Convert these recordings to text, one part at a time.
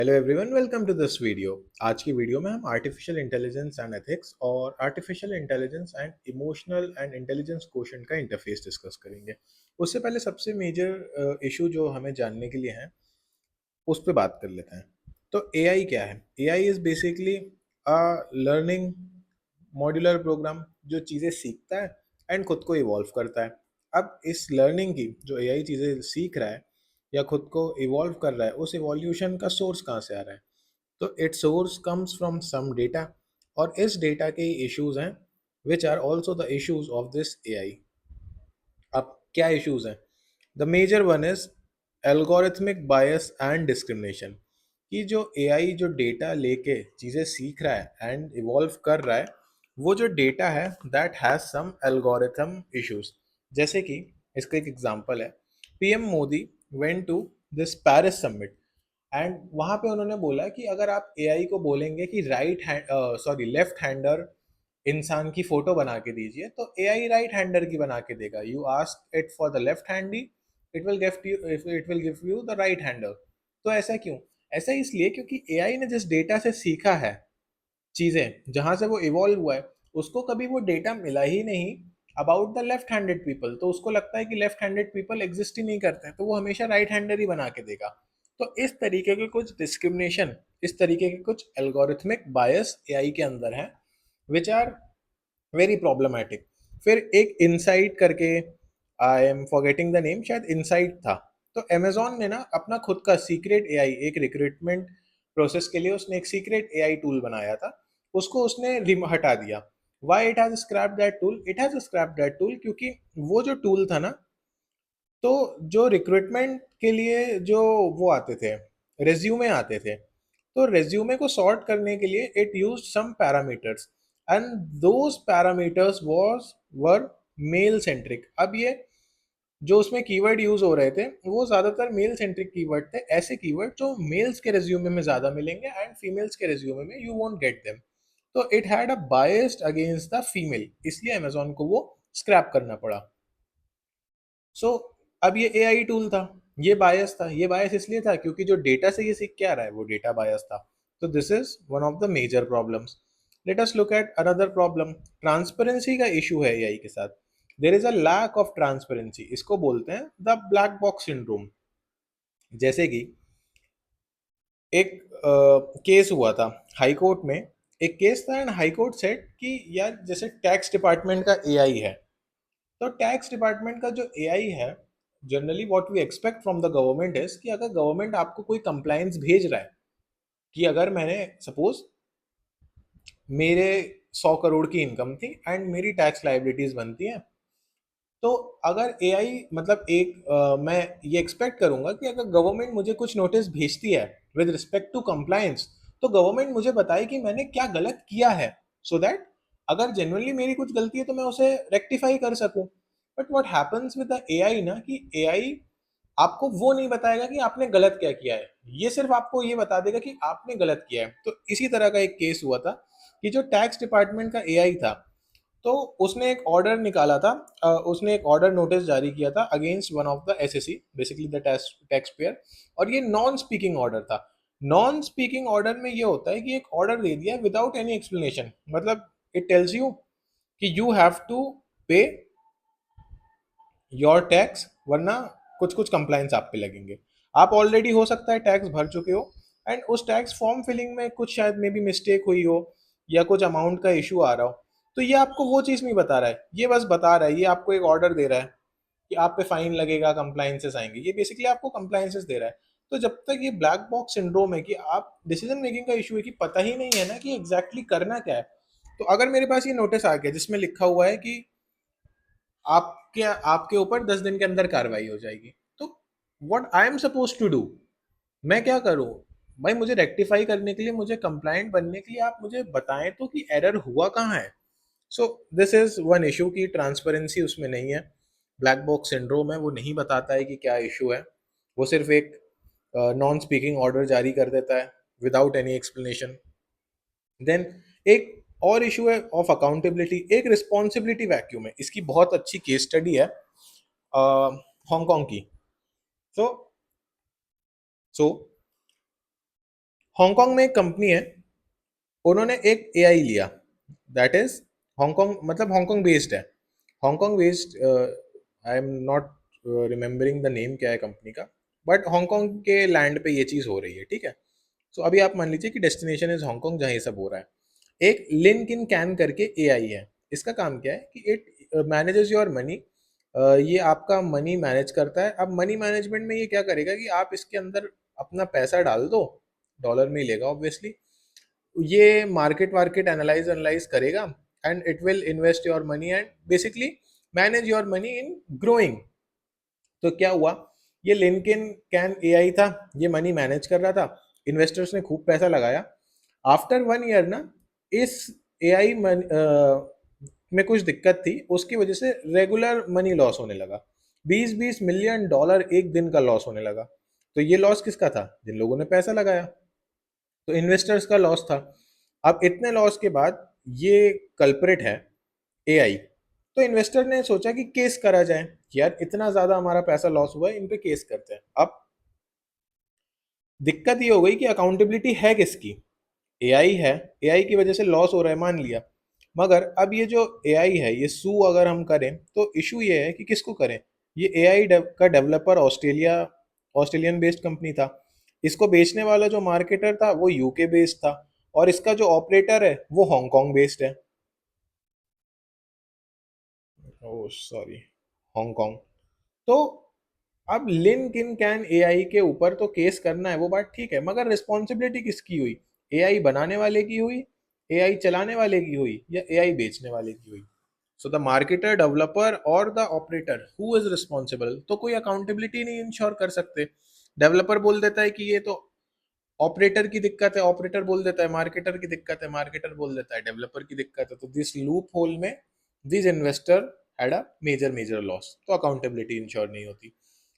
Hello everyone, welcome to this video. आज की video में हम आर्टिफिशियल इंटेलिजेंस एंड एथिक्स और artificial intelligence and emotional and intelligence quotient का इंटरफेस डिस्कस करेंगे। उससे पहले सबसे मेजर इशू जो हमें जानने के लिए है उस पर बात कर लेते हैं। तो एआई क्या है? AI is basically a learning modular program जो चीज़ें सीखता है एंड खुद को इवॉल्व करता है। अब इस लर्निंग की जो एआई चीज़ें सीख रहा है या खुद को इवॉल्व कर रहा है, उस इवोल्यूशन का सोर्स कहाँ से आ रहा है? तो it source comes from some data, और इस डेटा के इश्यूज हैं which are also the issues of this AI. अब क्या इश्यूज हैं? The major one is algorithmic bias and discrimination. कि जो एआई जो डेटा लेके चीज़ें सीख रहा है एंड इवॉल्व कर रहा है, वो जो डेटा है that has some algorithm issues. जैसे कि इसका एक एग्जांपल है, PM Modi went to this Paris summit and वहां पे उन्होंने बोला कि अगर आप एआई को बोलेंगे कि right hand sorry left hander इंसान की फोटो बना के दीजिए, तो एआई राइट हैंडर की बना के देगा। You ask it for the left handy, it will give you the right hander. तो ऐसा क्यों? ऐसा इसलिए क्योंकि एआई ने जिस डेटा से सीखा है चीजें, जहां से वो इवॉल्व हुआ है, उसको कभी वो डेटा मिला ही नहीं about the left handed people. तो उसको लगता है कि लेफ्ट हैंडेड पीपल एग्जिस्ट ही नहीं करते हैं, तो वो हमेशा राइट हैंडर ही बना के देगा। तो इस तरीके के कुछ डिस्क्रिमिनेशन, इस तरीके के कुछ एल्गोरिथमिक बायस एआई के अंदर है विच आर वेरी प्रॉब्लमैटिक। फिर एक इनसाइट करके, I am forgetting the name, शायद इनसाइट था। तो अमेजोन ने ना अपना खुद का सीक्रेट एआई, एक रिक्रूटमेंट प्रोसेस के लिए उसने एक सीक्रेट एआई टूल बनाया था, उसको उसने हटा दिया। Why it has scrap that tool? It has scrap that tool क्योंकि वो जो टूल था ना, तो जो रिक्रूटमेंट के लिए जो वो आते थे, रेज्यूमे आते थे, तो रेज्यूमे को सॉर्ट करने के लिए it use some parameters and those parameters was were male centric. अब ये जो उसमें कीवर्ड यूज हो रहे थे वो ज्यादातर मेल सेंट्रिक कीवर्ड थे, ऐसे कीवर्ड जो मेल्स के रेज्यूमे में ज्यादा मिलेंगे एंड फीमेल्स के रेज्यूमे में यू वोंट गेट देम। तो it had a biased against the female, इसलिए अमेजोन को वो स्क्रैप करना पड़ा। सो अब ये एआई टूल था, ये बायस था। ये बायस इसलिए था क्योंकि जो डेटा से ये सीख के आ रहा है वो डेटा बायस था। तो this is one of the major problems. Let us look at another problem. Transparency का इशू है एआई के साथ। There is a lack of transparency, इसको बोलते हैं द ब्लैक बॉक्स सिंड्रोम। जैसे कि एक केस हुआ था हाई कोर्ट में। एक केस था एंड हाई कोर्ट सेड कि यार जैसे टैक्स डिपार्टमेंट का एआई है, तो टैक्स डिपार्टमेंट का जो एआई है, generally what we expect from the government is कि अगर गवर्नमेंट आपको कोई कंप्लाइंस भेज रहा है, कि अगर मैंने सपोज मेरे 100 करोड़ की इनकम थी एंड मेरी टैक्स लाइबिलिटीज बनती हैं, तो अगर एआई मतलब मैं ये एक्सपेक्ट करूंगा कि अगर गवर्नमेंट मुझे कुछ नोटिस भेजती है विद रिस्पेक्ट टू कंप्लायंस, तो गवर्नमेंट मुझे बताए कि मैंने क्या गलत किया है, सो दैट अगर जेन्युइनली मेरी कुछ गलती है तो मैं उसे रेक्टिफाई कर सकूं। But what happens with the AI ना, कि एआई आपको वो नहीं बताएगा कि आपने गलत क्या किया है, ये सिर्फ आपको ये बता देगा कि आपने गलत किया है। तो इसी तरह का एक केस हुआ था कि जो टैक्स डिपार्टमेंट का एआई था, तो उसने एक ऑर्डर निकाला था, उसने एक ऑर्डर नोटिस जारी किया था against one of the assessee, basically the tax payer. और ये नॉन स्पीकिंग ऑर्डर था। नॉन स्पीकिंग ऑर्डर में ये होता है कि एक ऑर्डर दे दिया विदाउट एनी एक्सप्लेनेशन, मतलब इट टेल्स यू कि यू हैव टू पे योर टैक्स, वरना कुछ कुछ कंप्लाइंस आप पे लगेंगे। आप ऑलरेडी हो सकता है टैक्स भर चुके हो एंड उस टैक्स फॉर्म फिलिंग में कुछ शायद मे बी मिस्टेक हुई हो या कुछ अमाउंट का इशू आ रहा हो। तो ये आपको वो चीज़ नहीं बता रहा है, ये बस बता रहा है, ये आपको एक ऑर्डर दे रहा है कि आप पे फाइन लगेगा, कंप्लाइंसेस आएंगे, ये बेसिकली आपको कंप्लाइंसेस दे रहा है। तो जब तक ये ब्लैक बॉक्स सिंड्रोम है कि आप डिसीजन मेकिंग का इशू है कि पता ही नहीं है ना कि एग्जैक्टली करना क्या है। तो अगर मेरे पास ये नोटिस आ गया जिसमें लिखा हुआ है कि आपके आपके ऊपर 10 दिन के अंदर कार्रवाई हो जाएगी, तो what I am suppose to do? मैं क्या करूं? भाई मुझे रेक्टिफाई करने के लिए, मुझे कंप्लाइंट बनने के लिए आप मुझे बताएं तो कि एरर हुआ कहाँ है। So this is one issue की ट्रांसपेरेंसी उसमें नहीं है। ब्लैक बॉक्स सिंड्रोम है, वो नहीं बताता है कि क्या इशू है। वो सिर्फ एक नॉन स्पीकिंग ऑर्डर जारी कर देता है विदाउट एनी एक्सप्लेनेशन। देन एक और इशू है ऑफ अकाउंटेबिलिटी, एक रिस्पॉन्सिबिलिटी वैक्यूम है। इसकी बहुत अच्छी केस स्टडी है हांगकांग की। सो सो हांगकांग में एक कंपनी है, उन्होंने एक एआई लिया, दैट इज हांगकांग, मतलब हांगकांग बेस्ड है, Hong Kong based, I am not remembering the name क्या है कंपनी का, बट हांगकांग के लैंड पे ये चीज़ हो रही है, ठीक है। सो अभी आप मान लीजिए कि डेस्टिनेशन इज हांगकांग जहाँ ये सब हो रहा है। एक लिंक इन कैन करके एआई है, इसका काम क्या है कि इट मैनेजेस योर मनी, ये आपका मनी मैनेज करता है। अब मनी मैनेजमेंट में ये क्या करेगा कि आप इसके अंदर अपना पैसा डाल दो, डॉलर में ही लेगा ऑब्वियसली, ये मार्केट वार्केट एनालाइज एनालाइज करेगा, and it will invest your money and basically manage your money in growing. तो क्या हुआ, ये लिंक्डइन कैन एआई था, ये मनी मैनेज कर रहा था, इन्वेस्टर्स ने खूब पैसा लगाया। आफ्टर 1 ईयर ना, इस एआई में कुछ दिक्कत थी, उसकी वजह से रेगुलर मनी लॉस होने लगा, 20-20 मिलियन डॉलर एक दिन का लॉस होने लगा। तो ये लॉस किसका था? जिन लोगों ने पैसा लगाया, तो इन्वेस्टर्स का लॉस था। अब इतने लॉस के बाद ये कल्प्रिट है एआई, तो इन्वेस्टर ने सोचा कि केस करा जाए कि यार इतना ज्यादा हमारा पैसा लॉस हुआ है, इन पे केस करते हैं। अब दिक्कत ये हो गई कि अकाउंटेबिलिटी है किसकी? एआई है, एआई की वजह से लॉस हो रहा है मान लिया, मगर अब ये जो एआई है, ये सू अगर हम करें तो इशू ये है कि किसको करें? ये एआई का डेवलपर ऑस्ट्रेलियन बेस्ड कंपनी था, इसको बेचने वाला जो मार्केटर था वो यूके बेस्ड था, और इसका जो ऑपरेटर है वो हांगकांग बेस्ड है। Oh sorry, Hong Kong. तो अब लिंक इन कैन एआई के ऊपर तो केस करना है, वो बात ठीक है, मगर रिस्पॉन्सिबिलिटी किसकी हुई? एआई बनाने वाले की हुई, एआई चलाने वाले की हुई, या एआई बेचने वाले की हुई? सो द मार्केटर, डेवलपर और the operator, who is responsible? तो कोई अकाउंटेबिलिटी नहीं इंश्योर कर सकते। डेवलपर बोल देता है कि ये तो ऑपरेटर की दिक्कत है, ऑपरेटर बोल देता है मार्केटर की दिक्कत है, मार्केटर बोल देता है डेवलपर की दिक्कत है। तो दिस लूप होल में this investor had a major major loss, तो अकाउंटेबिलिटी इंश्योर नहीं होती।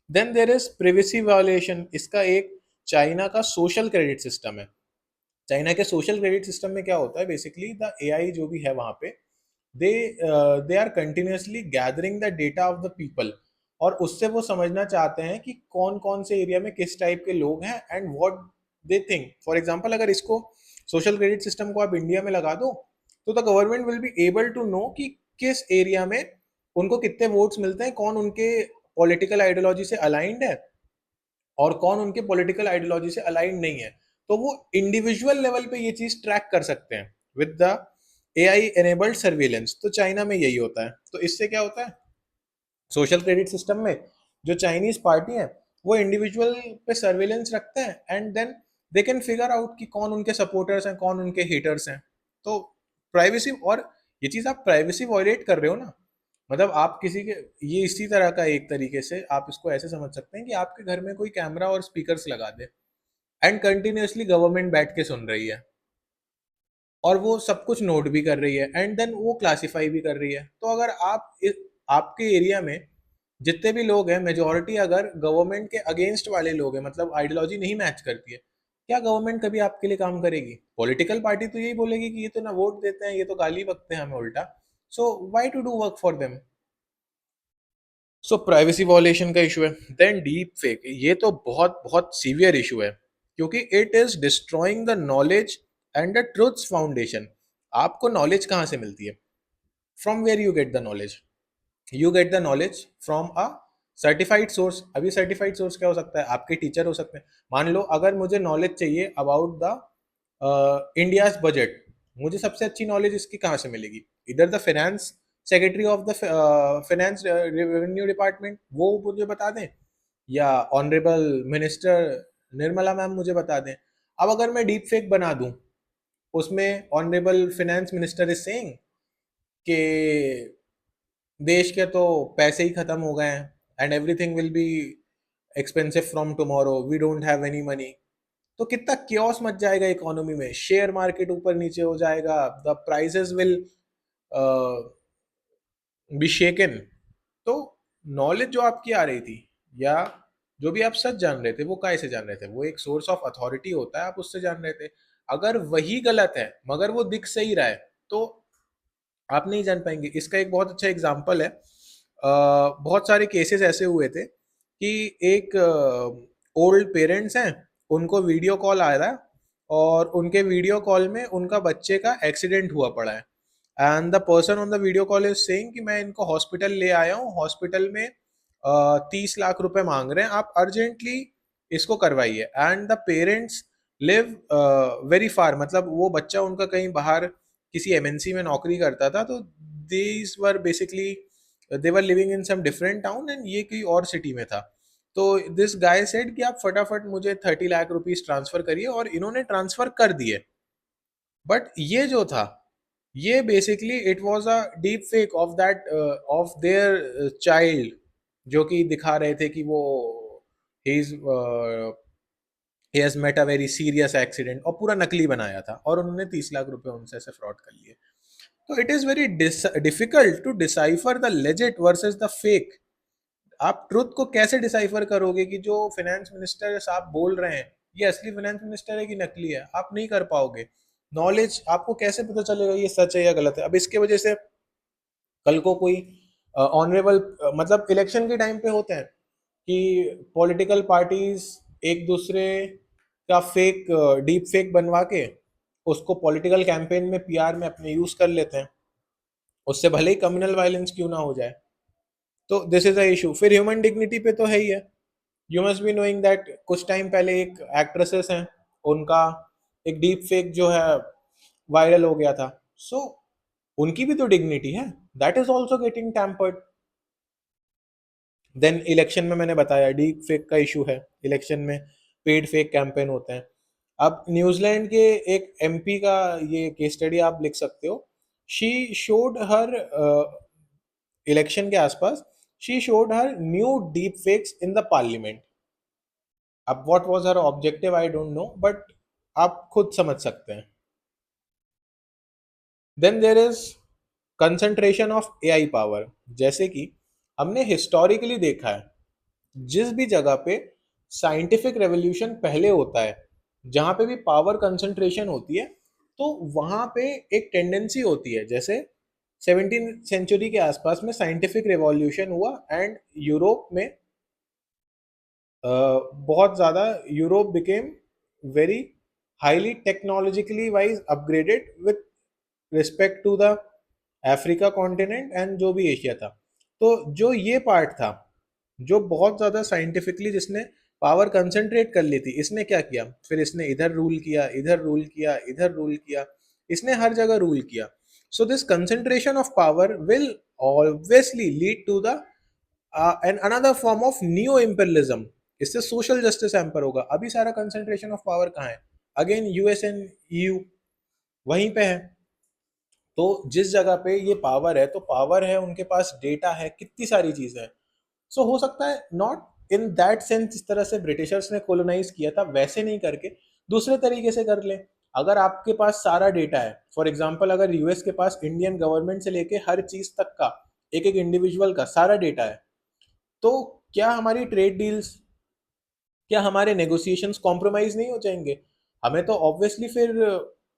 Then there is privacy violation, इसका एक चाइना का सोशल क्रेडिट सिस्टम है। चाइना के सोशल क्रेडिट सिस्टम में क्या होता है, बेसिकली द एआई जो भी है वहां पे, they they are continuously gathering the data of the people, और उससे वो समझना चाहते हैं कि कौन कौन से एरिया में किस टाइप के लोग हैं and what they think. For example, अगर इसको सोशल क्रेडिट सिस्टम को आप इंडिया में लगा दो, तो the government will be able to know कि किस एरिया में उनको कितने वोट्स मिलते हैं, कौन उनके पॉलिटिकल आइडियोलॉजी से अलाइंड है और कौन उनके पॉलिटिकल आइडियोलॉजी से अलाइंड नहीं है। तो वो इंडिविजुअल लेवल पे ये चीज ट्रैक कर सकते हैं with the AI enabled surveillance. तो चाइना में यही होता है। तो इससे क्या होता है, सोशल क्रेडिट सिस्टम में जो चाइनीज पार्टी है वो इंडिविजुअल पे सर्विलेंस रखते हैं, and then they can figure out कि कौन उनके सपोर्टर्स हैं, कौन उनके हेटर्स हैं। तो प्राइवेसी, और ये चीज आप प्राइवेसी वॉयलेट कर रहे हो ना, मतलब आप किसी के, ये इसी तरह का एक तरीके से आप इसको ऐसे समझ सकते हैं कि आपके घर में कोई कैमरा और स्पीकर्स लगा दे एंड कंटिन्यूअसली गवर्नमेंट बैठ के सुन रही है, और वो सब कुछ नोट भी कर रही है, एंड देन वो क्लासिफाई भी कर रही है। तो अगर आपके एरिया में जितने भी लोग हैं, मेजोरिटी अगर गवर्नमेंट के अगेंस्ट वाले लोग हैं, मतलब आइडियोलॉजी नहीं मैच करती है, क्या गवर्नमेंट कभी आपके लिए काम करेगी? पॉलिटिकल पार्टी तो यही बोलेगी कि ये तो ना वोट देते हैं, ये तो गाली बकते हैं हमें उल्टा, so why to do work for them? So privacy violation का इशू है। देन डीप फेक, ये तो बहुत बहुत सीवियर इशू है, क्योंकि it is destroying the knowledge and the truth's foundation. आपको नॉलेज कहाँ से मिलती है? From where you get the knowledge? You get the knowledge from a certified source. अभी सर्टिफाइड सोर्स क्या हो सकता है? आपके टीचर हो सकते हैं। मान लो अगर मुझे नॉलेज चाहिए अबाउट द इंडियाज बजट, मुझे सबसे अच्छी नॉलेज इसकी कहाँ से मिलेगी? इधर the finance secretary of the finance revenue department, वो मुझे बता दें, या ऑनरेबल मिनिस्टर निर्मला मैम मुझे बता दें। अब अगर मैं डीप फेक बना दूं, उसमें honourable finance minister is saying कि देश के तो पैसे ही खत्म हो गए हैं and everything will be expensive from tomorrow, we don't have any money. तो कितना क्योस मच जाएगा इकोनॉमी में, शेयर मार्केट ऊपर नीचे हो जाएगा, the prices will be shaken. तो नॉलेज जो आपकी आ रही थी, या जो भी आप सच जान रहे थे, वो काय से जान रहे थे? वो एक सोर्स ऑफ अथॉरिटी होता है, आप उससे जान रहे थे। अगर वही गलत है मगर वो दिख सही रहा है, तो आप नहीं जान पाएंगे। इसका एक बहुत अच्छा एग्जाम्पल है, बहुत सारे केसेस ऐसे हुए थे कि एक ओल्ड पेरेंट्स हैं, उनको वीडियो कॉल आ रहा है और उनके वीडियो कॉल में उनका बच्चे का एक्सीडेंट हुआ पड़ा है, and the person on the video call is saying कि मैं इनको हॉस्पिटल ले आया हूँ, हॉस्पिटल में 30 लाख रुपए मांग रहे हैं, आप अर्जेंटली इसको करवाइए। And the parents live very far, मतलब वो बच्चा उनका कहीं बाहर किसी एमएनसी में नौकरी करता था, तो these were basically they were living in some different town and ये कोई और सिटी में था। तो दिस गाय सेड कि आप फटाफट मुझे 30 लाख रुपीस ट्रांसफर करिए, और इन्होंने ट्रांसफर कर दिए। बट ये जो था, ये basically it was a deep fake of that of their child, जो कि दिखा रहे थे कि वो he is he has met a very serious accident, और पूरा नकली बनाया था, और उन्होंने 30 लाख रुपए उनसे ऐसे फ्रॉड कर लिए। तो it is very difficult to decipher the legit versus the fake. आप ट्रुथ को कैसे डिसाइफर करोगे कि जो फाइनेंस मिनिस्टर साहब बोल रहे हैं ये असली फाइनेंस मिनिस्टर है कि नकली है? आप नहीं कर पाओगे। नॉलेज आपको कैसे पता चलेगा ये सच है या गलत है? अब इसके वजह से कल को कोई ऑनरेबल मतलब इलेक्शन के टाइम पे होते हैं कि पॉलिटिकल पार्टीज एक दूसरे का फेक डीप फेक बनवा के उसको पॉलिटिकल कैंपेन में पीआर में अपने यूज कर लेते हैं, उससे भले ही कम्युनल वायलेंस क्यों ना हो जाए। तो दिस इज अ इशू। फिर ह्यूमन डिग्निटी पे तो है ही है। You must be knowing that कुछ टाइम पहले एक एक्ट्रेसेस हैं, उनका एक डीप फेक जो है वायरल हो गया था। सो उनकी भी तो डिग्निटी है, that is also getting tampered. Then election में मैंने बताया डीप फेक का इशू है, इलेक्शन में पेड फेक कैंपेन होते हैं। अब न्यूजीलैंड के एक एमपी का ये केस स्टडी आप लिख सकते हो। शी शोड हर इलेक्शन के आसपास, she showed her new deep fakes in the parliament. अब what was her objective I don't know, but आप खुद समझ सकते हैं। Then there is concentration of AI power. जैसे कि हमने हिस्टोरिकली देखा है, जिस भी जगह पे साइंटिफिक रेवोल्यूशन पहले होता है, जहां पे भी पावर कंसंट्रेशन होती है, तो वहां पे एक टेंडेंसी होती है। जैसे 17वीं सेंचुरी के आसपास में साइंटिफिक रेवोल्यूशन हुआ, एंड यूरोप में बहुत ज़्यादा Europe became very highly technologically wise upgraded with respect to the Africa continent and जो भी एशिया था। तो जो ये पार्ट था, जो बहुत ज़्यादा साइंटिफिकली जिसने पावर कंसंट्रेट कर ली थी, इसने क्या किया? फिर इसने इधर रूल किया, इधर रूल किया, इधर रूल किया, इसने हर जगह रूल किया। So this concentration of power will obviously lead to the end another form of new imperialism. इससे सोशल जस्टिस एम्पर होगा। अभी सारा कंसंट्रेशन ऑफ पावर कहाँ है? अगेन यूएस एंड ईयू वहीं पे है। तो जिस जगह पे ये पावर है, तो पावर है, उनके पास डेटा है, कितनी सारी चीजें हैं। सो हो सकता है नॉट इन दैट सेंस जिस तरह से ब्रिटिशर्स ने कोलोनाइज किया था वैसे नहीं करके दूसरे तरीके से कर ले। अगर आपके पास सारा डेटा है, फॉर एग्जाम्पल अगर यूएस के पास इंडियन गवर्नमेंट से लेके हर चीज तक का एक एक इंडिविजुअल का सारा डेटा है, तो क्या हमारी ट्रेड डील्स, क्या हमारे नेगोशिएशंस कॉम्प्रोमाइज नहीं हो जाएंगे? हमें तो ऑब्वियसली फिर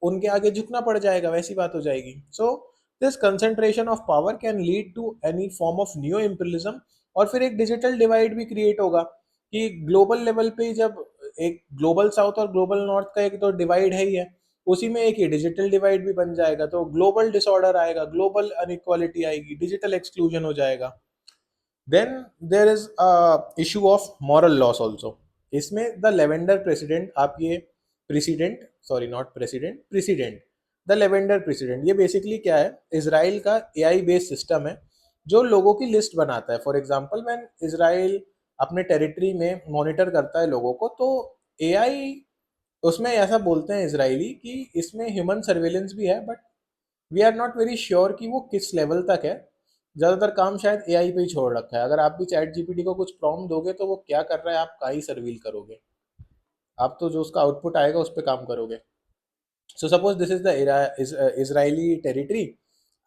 उनके आगे झुकना पड़ जाएगा, वैसी बात हो जाएगी। So this concentration of power can lead to any form of new imperialism. और फिर एक डिजिटल डिवाइड भी क्रिएट होगा कि ग्लोबल लेवल पे जब एक ग्लोबल साउथ और ग्लोबल नॉर्थ का एक तो डिवाइड है ही है, उसी में एक ही डिजिटल डिवाइड भी बन जाएगा, तो ग्लोबल डिसऑर्डर आएगा, ग्लोबल अनइक्वालिटी आएगी, डिजिटल एक्सक्लूजन हो जाएगा। Then there is issue of moral loss also. इसमें द लेवेंडर प्रेसिडेंट, आप ये president, sorry not president, president, the lavender president, ये बेसिकली क्या है? इसराइल का एआई बेस्ड सिस्टम है जो लोगों की लिस्ट बनाता है। फॉर एग्जांपल व्हेन इसराइल अपने टेरिटरी में मॉनिटर करता है लोगों को, तो एआई उसमें ऐसा बोलते हैं इसराइली कि इसमें ह्यूमन सर्वेलेंस भी है, but we are not very sure कि वो किस लेवल तक है। ज़्यादातर काम शायद एआई पे ही छोड़ रखा है। अगर आप भी चैट जीपीटी को कुछ प्रॉम्प्ट दोगे तो वो क्या कर रहा है आप का ही सर्वील करोगे? आप तो जो उसका आउटपुट आएगा उस पर काम करोगे। So suppose this is the Israeli territory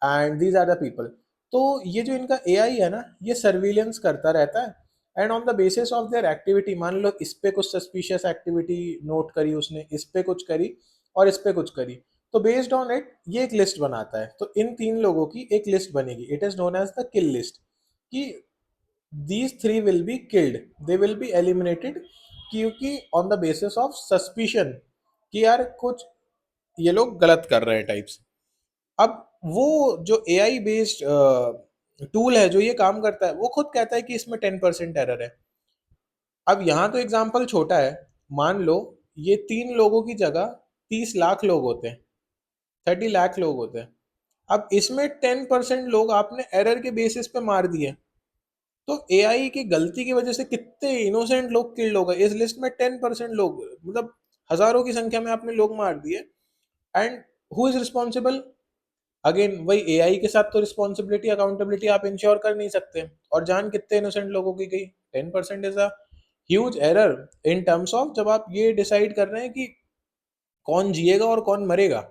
and these are the people. तो ये जो इनका एआई है ना, ये सर्विलेंस करता रहता है, and on the basis of their activity, मान लो इस पे कुछ सस्पिशियस एक्टिविटी नोट करी उसने, इस पे कुछ करी और इस पे कुछ करी, तो बेस्ड ऑन इट ये एक लिस्ट बनाता है। तो इन तीन लोगों की एक लिस्ट बनेगी, it is known as the kill list, कि these three will be killed, they will be eliminated, क्योंकि on the basis of suspicion कि यार कुछ ये लोग गलत कर रहे हैं टाइप्स। अब वो जो एआई बेस्ड टूल है जो ये काम करता है, वो खुद कहता है कि इसमें 10% एरर है। अब यहाँ तो एग्जाम्पल छोटा है, मान लो ये 3 लोगों की जगह 30 लाख लोग होते हैं, 30 लाख लोग होते हैं। अब इसमें 10% लोग आपने एरर के बेसिस पे मार दिए, तो एआई की गलती की वजह से कितने इनोसेंट लोग किल्ड हो गए। इस लिस्ट में 10% लोग, मतलब हजारों की संख्या में आपने लोग मार दिए। And who is responsible? Again वही, एआई के साथ तो रिस्पॉन्सिबिलिटी अकाउंटेबिलिटी आप इंश्योर कर नहीं सकते। और जान कितने इनोसेंट लोगों की गई? 10% is a huge error in terms of जब आप ये डिसाइड कर रहे हैं कि कौन जिएगा और कौन मरेगा।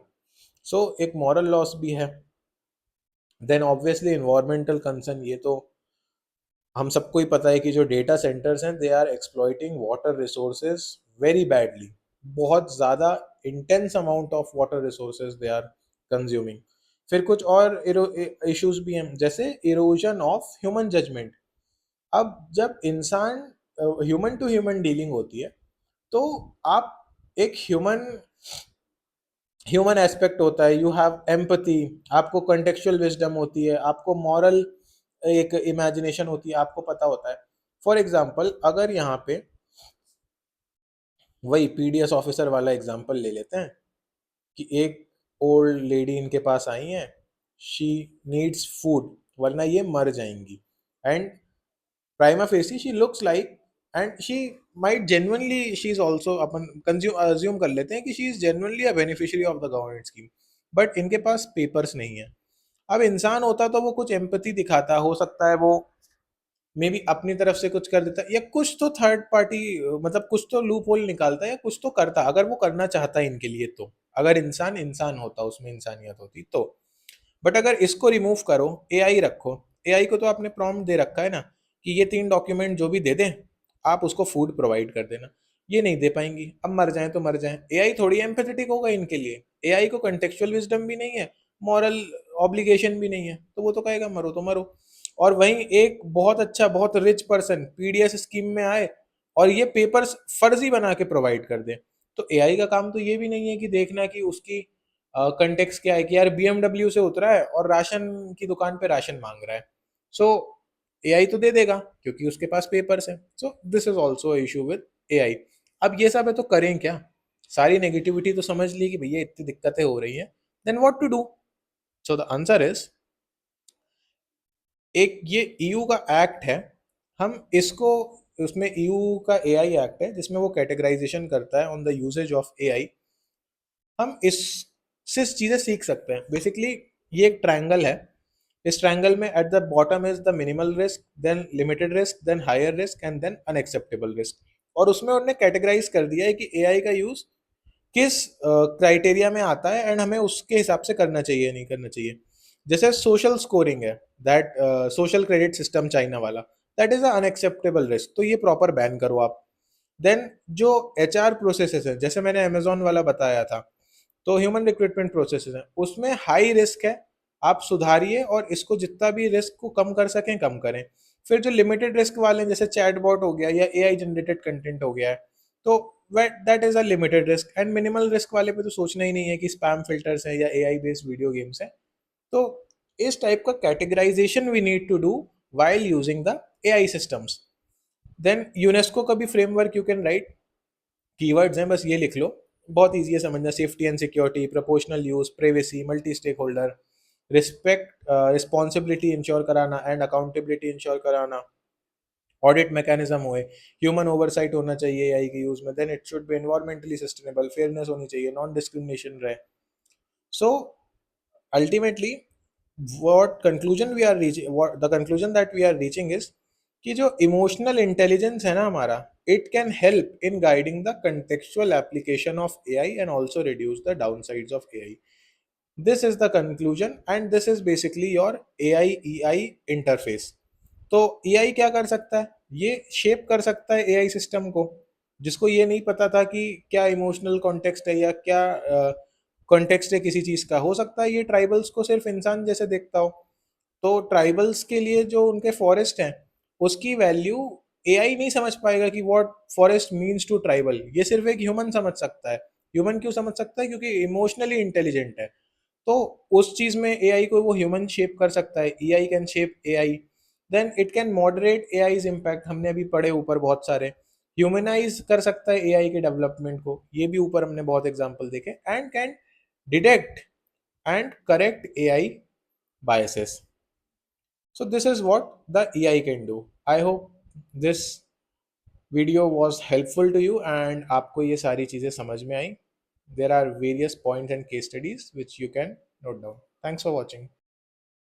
सो एक मॉरल लॉस भी है। देन ऑब्वियसली इन्वायरमेंटल कंसर्न, ये तो हम सबको ही पता है कि जो डेटा सेंटर्स हैं they are exploiting water resources very badly. बहुत ज़्यादा intense amount of water resources they are consuming. फिर कुछ और इश्यूज भी हैं, जैसे इरोजन ऑफ ह्यूमन जजमेंट। अब जब इंसान, ह्यूमन टू ह्यूमन डीलिंग होती है, तो आप एक ह्यूमन ह्यूमन एस्पेक्ट होता है, यू हैव एम्पथी, आपको कंटेक्चुअल विजडम होती है, आपको मॉरल एक इमेजिनेशन होती है, आपको पता होता है। फॉर एग्जाम्पल अगर यहाँ पे वही पीडीएस ऑफिसर वाला एग्जाम्पल ले लेते हैं कि एक ओल्ड लेडी इनके पास आई है, शी नीड्स फूड वरना ये मर जाएंगी। And prima facie she looks like, and she might genuinely, she is also, upon consume assume कर लेते हैं कि she is genuinely a beneficiary of the government scheme, but इनके पास पेपर्स नहीं है। अब इंसान होता तो वो कुछ एम्पैथी दिखाता, हो सकता है वो मे बी अपनी तरफ से कुछ कर देता, या कुछ तो थर्ड पार्टी, मतलब कुछ तो लूप होल निकालता, या कुछ तो करता अगर वो करना चाहता है इनके लिए। तो अगर इंसान इंसान होता, उसमें इंसानियत होती तो। बट अगर इसको रिमूव करो, एआई रखो, एआई को तो आपने प्रॉम्प्ट दे रखा है ना कि ये 3 डॉक्यूमेंट जो भी दे दें, आप उसको फूड प्रोवाइड कर देना। ये नहीं दे पाएंगी, अब मर जाए तो मर जाए। एआई थोड़ी एम्पैथेटिक होगा इनके लिए, एआई को कंटेक्चुअल विजडम भी नहीं है, मॉरल ऑब्लिगेशन भी नहीं है, तो वो तो कहेगा मरो तो मरो। और वहीं एक बहुत अच्छा बहुत रिच पर्सन पीडीएस स्कीम में आए और ये पेपर्स फर्जी बना के प्रोवाइड कर दे, तो एआई का काम तो ये भी नहीं है कि देखना कि उसकी कंटेक्स्ट क्या है, कि यार बीएमडब्ल्यू से उतरा है और राशन की दुकान पे राशन मांग रहा है। सो एआई तो दे देगा क्योंकि उसके पास पेपर्स हैं। So this is also issue with AI. अब ये सब है तो करें क्या? सारी नेगेटिविटी तो समझ ली कि भैया इतनी दिक्कतें हो रही हैं, then what to do? So the answer is, एक ये ईयू का एक्ट है, हम इसको, उसमें ईयू का एआई एक्ट है जिसमें वो कैटेगराइजेशन करता है on the usage of AI. हम इससे चीज़ें सीख सकते हैं। बेसिकली ये एक ट्रायंगल है, इस ट्रायंगल में at the bottom is the minimal risk, then limited risk, then higher risk and then unacceptable risk. और उसमें उन्होंने कैटेगराइज कर दिया है कि एआई का यूज किस क्राइटेरिया में आता है एंड हमें उसके हिसाब से करना चाहिए नहीं करना चाहिए। जैसे सोशल स्कोरिंग है, that social credit system China वाला, दैट इज अनएक्सेप्टेबल रिस्क, तो ये प्रॉपर बैन करो आप। देन जो एचआर प्रोसेसेस है, जैसे मैंने अमेजोन वाला बताया था, तो ह्यूमन रिक्रूटमेंट प्रोसेसेस है, उसमें हाई रिस्क है, आप सुधारिए और इसको जितना भी रिस्क को कम कर सकें कम करें। फिर जो लिमिटेड रिस्क वाले हैं, जैसे चैटबॉट हो गया या एआई जनरेटेड कंटेंट हो गया है, तो that is a limited risk. And minimal risk वाले पे तो सोचना ही नहीं है कि स्पैम फिल्टर्स है या एआई बेस्ड वीडियो गेम्स है। तो इस टाइप का categorisation we need to do while using the AI systems. Then UNESCO का भी framework you can write, keywords हैं बस ये लिख लो, बहुत ईजी है समझना। Safety and security, proportional use, privacy, multi stakeholder, respect, responsibility ensure कराना एंड अकाउंटेबिलिटी इंश्योर कराना, ऑडिट मैकेनिज्म हुए, ह्यूमन ओवरसाइट होना चाहिए एआई के यूज में, then it should be environmentally sustainable, fairness होनी चाहिए, नॉन डिस्क्रिमिनेशन रहे। So ultimately what conclusion we are reaching, what the conclusion that we are reaching is कि जो इमोशनल इंटेलिजेंस है ना हमारा, it can help in guiding the contextual application of AI and also reduce the downsides of AI. This is the conclusion and this is basically your AI EI interface. तो AI क्या कर सकता है? ये shape कर सकता है AI system को। जिसको ये नहीं पता था कि क्या इमोशनल कॉन्टेक्स्ट है या क्या कॉन्टेक्स्ट है किसी चीज़ का, हो सकता है ये ट्राइबल्स को सिर्फ इंसान जैसे देखता हो। तो ट्राइबल्स के लिए जो उनके फॉरेस्ट हैं, उसकी वैल्यू एआई नहीं समझ पाएगा कि what forest means to tribal, ये सिर्फ एक ह्यूमन समझ सकता है। ह्यूमन क्यों समझ सकता है? क्योंकि इमोशनली इंटेलिजेंट है। तो उस चीज में एआई को वो ह्यूमन शेप कर सकता है, AI can shape AI. Then it can moderate AI's impact, हमने अभी पढ़े ऊपर बहुत सारे। ह्यूमनाइज कर सकता है एआई के डेवलपमेंट को, ये भी ऊपर हमने बहुत एग्जांपल देखे। And can detect and correct AI biases. So this is what the AI can do. I hope this video was helpful to you and आपको ये सारी चीजें समझ में आई. There are various points and case studies which you can note down. Thanks for watching.